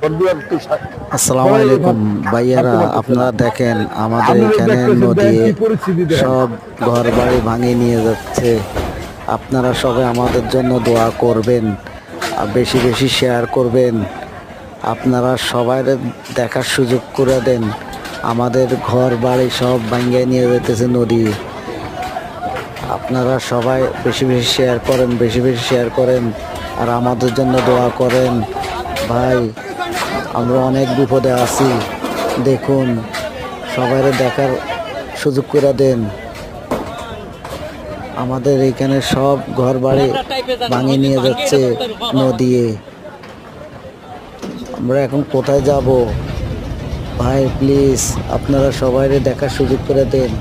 আসসালামু আলাইকুম ভাইয়ারা, আপনারা দেখেন আমাদের এখানে নদী সব ঘর বাড়ি ভাঙিয়ে নিয়ে যাচ্ছে। আপনারা সবাই আমাদের জন্য দোয়া করবেন আর বেশি বেশি শেয়ার করবেন। আপনারা সবাই দেখার সুযোগ করে দেন। আমাদের ঘর বাড়ি সব ভাঙিয়ে নিয়ে যেতেছে নদী। আপনারা সবাই বেশি বেশি শেয়ার করেন, বেশি বেশি শেয়ার করেন আর আমাদের জন্য দোয়া করেন। ভাই, আমরা অনেক বিপদে আছি, দেখুন সবাই দেখার সুযোগ করে দেন। আমাদের এখানে সব ঘর বাড়ি ভাঙিয়ে নিয়ে যাচ্ছে নদী। আমরা এখন কোথায় যাব? ভাই প্লিজ আপনারা সবাই দেখার সুযোগ করে দেন।